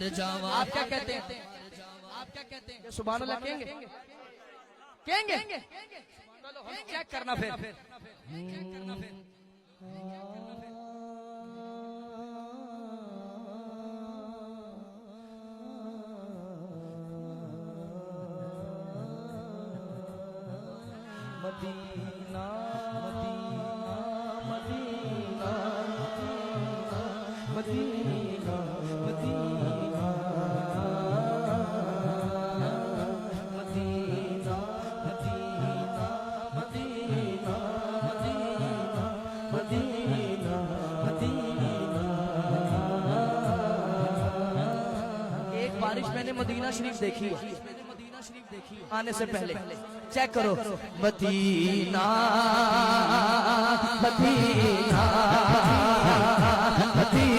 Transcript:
मर जावा। आप क्या कहते हैं? आप क्या कहते हैं? सुभान अल्लाह कहेंगे? कहेंगे? चलो हम चेक करना फिर। मदीना मदीना मदीना मदीना मदीना मदीना मदीना मदीना मदीना। एक बारिश मैंने मदीना शरीफ देखी है आने से पहले। चेक करो। Medina Madina Medina